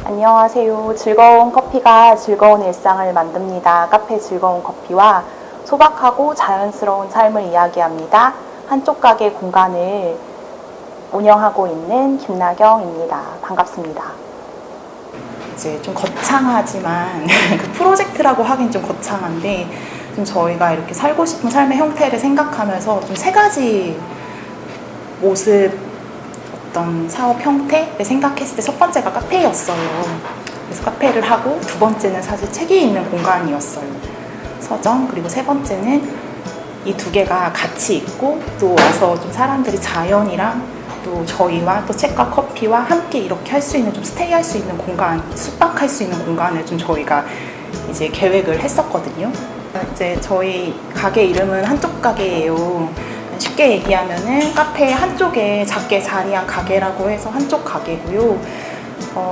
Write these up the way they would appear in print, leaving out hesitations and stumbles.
안녕하세요. 즐거운 커피가 즐거운 일상을 만듭니다. 카페 즐거운 커피와 소박하고 자연스러운 삶을 이야기합니다. 한쪽 가게 공간을 운영하고 있는 김나경입니다. 반갑습니다. 이제 좀 거창하지만 그 프로젝트라고 하긴 좀 거창한데 좀 저희가 이렇게 살고 싶은 삶의 형태를 생각하면서 좀 세 가지 모습 어떤 사업 형태를 생각했을 때 첫 번째가 카페였어요. 그래서 카페를 하고 두 번째는 사실 책이 있는 공간이었어요. 서점. 그리고 세 번째는 이 두 개가 같이 있고 또 와서 좀 사람들이 자연이랑 또 저희와 또 책과 커피와 함께 이렇게 할 수 있는 좀 스테이 할 수 있는 공간, 숙박할 수 있는 공간을 좀 저희가 이제 계획을 했었거든요. 이제 저희 가게 이름은 한쪽 가게예요. 쉽게 얘기하면은 카페 한쪽에 작게 자리한 가게라고 해서 한쪽 가게고요.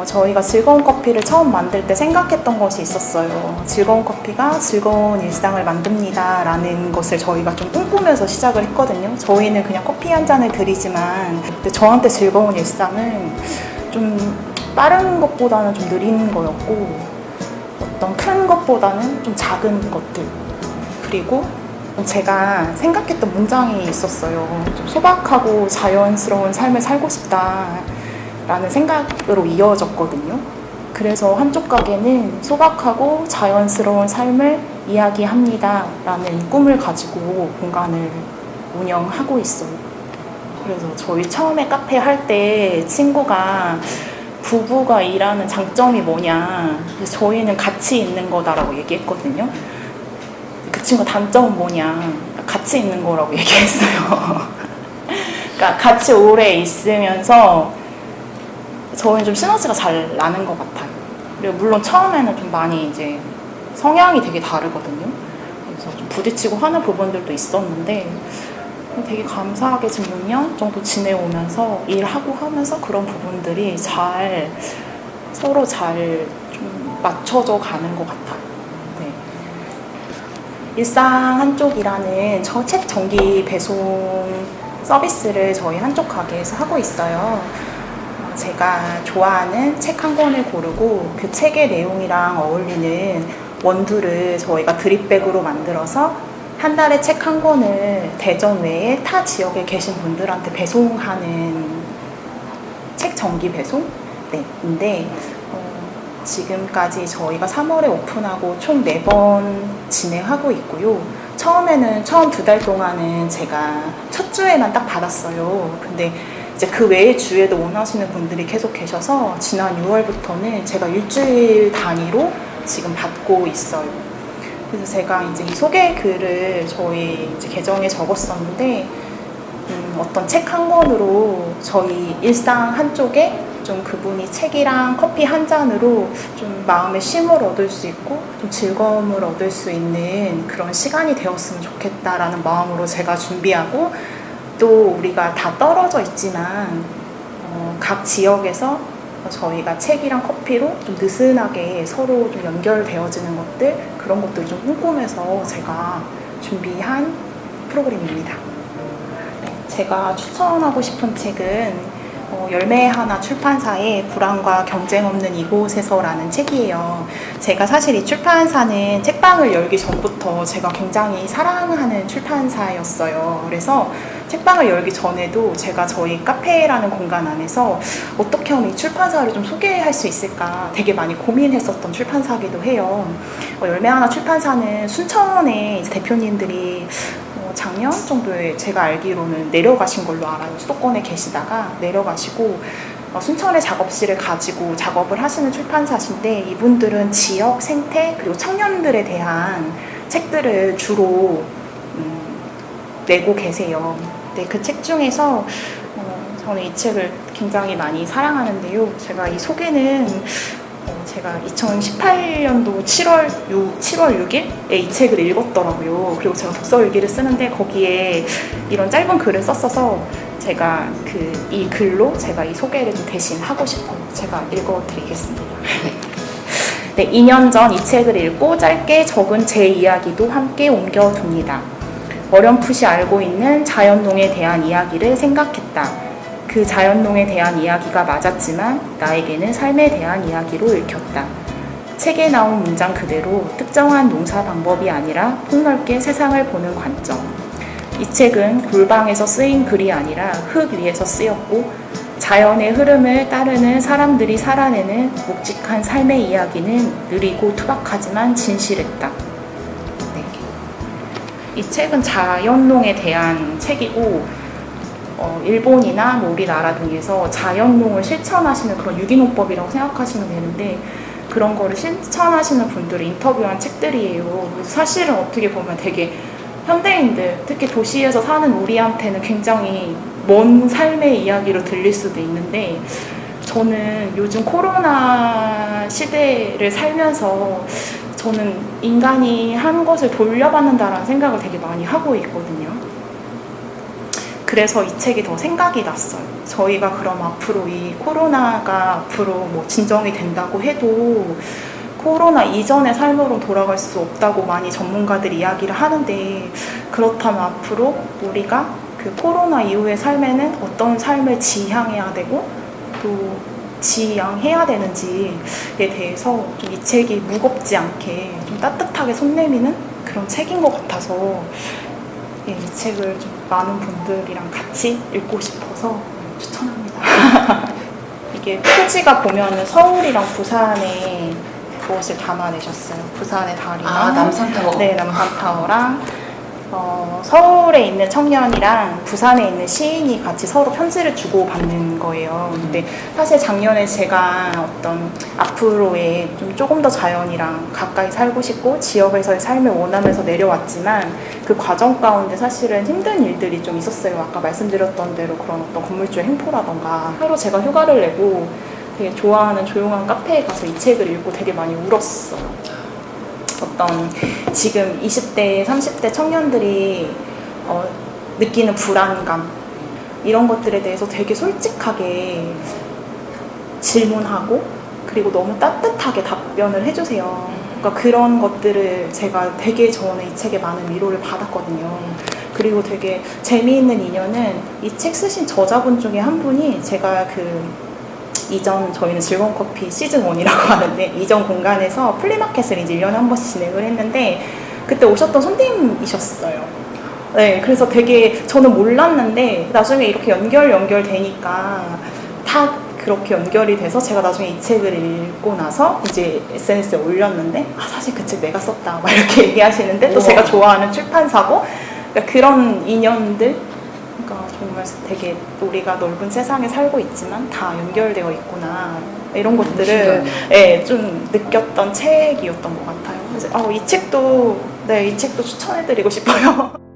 저희가 즐거운 커피를 처음 만들 때 생각했던 것이 있었어요. 즐거운 커피가 즐거운 일상을 만듭니다 라는 것을 저희가 좀 꿈꾸면서 시작을 했거든요. 저희는 그냥 커피 한 잔을 드리지만 근데 저한테 즐거운 일상은 좀 빠른 것보다는 좀 느린 거였고 어떤 큰 것보다는 좀 작은 것들 그리고 제가 생각했던 문장이 있었어요. 좀 소박하고 자연스러운 삶을 살고 싶다 라는 생각으로 이어졌거든요. 그래서 한쪽 가게는 소박하고 자연스러운 삶을 이야기합니다 라는 꿈을 가지고 공간을 운영하고 있어요. 그래서 저희 처음에 카페 할 때 친구가 부부가 일하는 장점이 뭐냐, 저희는 같이 있는 거다라고 얘기했거든요. 그 친구 단점은 뭐냐, 같이 있는 거라고 얘기했어요. 그러니까 같이 오래 있으면서 저희는 좀 시너지가 잘 나는 것 같아요. 그리고 물론 처음에는 좀 많이 이제 성향이 되게 다르거든요. 그래서 좀 부딪히고 하는 부분들도 있었는데 되게 감사하게 지금 6년 정도 지내오면서 일하고 하면서 그런 부분들이 잘 서로 잘 좀 맞춰져 가는 것 같아요. 네. 일상 한쪽이라는 저 책 정기 배송 서비스를 저희 한쪽 가게에서 하고 있어요. 제가 좋아하는 책 한 권을 고르고 그 책의 내용이랑 어울리는 원두를 저희가 드립백으로 만들어서 한 달에 책 한 권을 대전 외에 타 지역에 계신 분들한테 배송하는 책 정기 배송? 네. 인데 지금까지 저희가 3월에 오픈하고 총 4번 진행하고 있고요. 처음 2달 동안은 제가 첫 주에만 딱 받았어요. 근데 이제 그 외의 주에도 원하시는 분들이 계속 계셔서 지난 6월부터는 제가 일주일 단위로 지금 받고 있어요. 그래서 제가 이제 이 소개 글을 저희 이제 계정에 적었었는데 어떤 책 한 권으로 저희 일상 한쪽에 좀 그분이 책이랑 커피 한 잔으로 좀 마음의 쉼을 얻을 수 있고 좀 즐거움을 얻을 수 있는 그런 시간이 되었으면 좋겠다라는 마음으로 제가 준비하고 또 우리가 다 떨어져 있지만 각 지역에서 저희가 책이랑 커피로 좀 느슨하게 서로 좀 연결되어지는 것들 그런 것들을 좀 꿈꾸면서 제가 준비한 프로그램입니다. 네, 제가 추천하고 싶은 책은 열매 하나 출판사의 불안과 경쟁 없는 이곳에서라는 책이에요. 제가 사실 이 출판사는 책방을 열기 전부터 제가 굉장히 사랑하는 출판사였어요. 그래서 책방을 열기 전에도 제가 저희 카페라는 공간 안에서 어떻게 하면 이 출판사를 좀 소개할 수 있을까 되게 많이 고민했었던 출판사기도 해요. 열매 하나 출판사는 순천에 대표님들이 작년 정도에 제가 알기로는 내려가신 걸로 알아요. 수도권에 계시다가 내려가시고 순천에 작업실을 가지고 작업을 하시는 출판사신데 이분들은 지역 생태 그리고 청년들에 대한 책들을 주로 내고 계세요. 네, 그 책 중에서 저는 이 책을 굉장히 많이 사랑하는데요. 제가 이 소개는 제가 2018년도 7월 6일에 이 책을 읽었더라고요. 그리고 제가 독서일기를 쓰는데 거기에 이런 짧은 글을 썼어서 제가 이 글로 제가 이 소개를 좀 대신 하고 싶어요. 제가 읽어드리겠습니다. 네, 2년 전 이 책을 읽고 짧게 적은 제 이야기도 함께 옮겨둡니다. 어렴풋이 알고 있는 자연농에 대한 이야기를 생각했다. 그 자연농에 대한 이야기가 맞았지만 나에게는 삶에 대한 이야기로 읽혔다. 책에 나온 문장 그대로 특정한 농사 방법이 아니라 폭넓게 세상을 보는 관점. 이 책은 골방에서 쓰인 글이 아니라 흙 위에서 쓰였고 자연의 흐름을 따르는 사람들이 살아내는 묵직한 삶의 이야기는 느리고 투박하지만 진실했다. 네. 이 책은 자연농에 대한 책이고 일본이나 뭐 우리나라 등에서 자연농을 실천하시는 그런 유기농법이라고 생각하시면 되는데 그런 거를 실천하시는 분들을 인터뷰한 책들이에요. 그래서 사실은 어떻게 보면 되게 현대인들, 특히 도시에서 사는 우리한테는 굉장히 먼 삶의 이야기로 들릴 수도 있는데 저는 요즘 코로나 시대를 살면서 저는 인간이 한 것을 돌려받는다라는 생각을 되게 많이 하고 있거든요. 그래서 이 책이 더 생각이 났어요. 저희가 그럼 앞으로 이 코로나가 앞으로 뭐 진정이 된다고 해도 코로나 이전의 삶으로 돌아갈 수 없다고 많이 전문가들이 이야기를 하는데 그렇다면 앞으로 우리가 그 코로나 이후의 삶에는 어떤 삶을 지향해야 되고 또 지향해야 되는지에 대해서 좀 이 책이 무겁지 않게 좀 따뜻하게 손 내미는 그런 책인 것 같아서 이 책을 좀 많은 분들이랑 같이 읽고 싶어서 추천합니다. 이게 표지가 보면은 서울이랑 부산에 그것을 담아내셨어요. 부산의 다리랑 남산타워. 네, 남산타워랑 서울에 있는 청년이랑 부산에 있는 시인이 같이 서로 편지를 주고받는 거예요. 근데 사실 작년에 제가 어떤 앞으로의 조금 더 자연이랑 가까이 살고 싶고 지역에서의 삶을 원하면서 내려왔지만 그 과정 가운데 사실은 힘든 일들이 좀 있었어요. 아까 말씀드렸던 대로 그런 어떤 건물주의 횡포라던가 하루 제가 휴가를 내고 되게 좋아하는 조용한 카페에 가서 이 책을 읽고 되게 많이 울었어요. 어떤 지금 20대, 30대 청년들이 느끼는 불안감 이런 것들에 대해서 되게 솔직하게 질문하고 그리고 너무 따뜻하게 답변을 해주세요. 그러니까 그런 것들을 제가 되게 저는 이 책에 많은 위로를 받았거든요. 그리고 되게 재미있는 인연은 이 책 쓰신 저자분 중에 한 분이 제가 이전 저희는 즐거운 커피 시즌 1이라고 하는데 이전 공간에서 플리마켓을 이제 1년에 한 번씩 진행을 했는데 그때 오셨던 손님이셨어요. 네, 그래서 되게 저는 몰랐는데 나중에 이렇게 연결되니까 다 그렇게 연결이 돼서 제가 나중에 이 책을 읽고 나서 이제 SNS에 올렸는데 사실 그 책 내가 썼다 막 이렇게 얘기하시는데 또 제가 좋아하는 출판사고 그러니까 그런 인연들 그러니까 정말 되게 우리가 넓은 세상에 살고 있지만 다 연결되어 있구나 이런 것들을 좀 느꼈던 책이었던 것 같아요. 그래서 이 책도 추천해드리고 싶어요.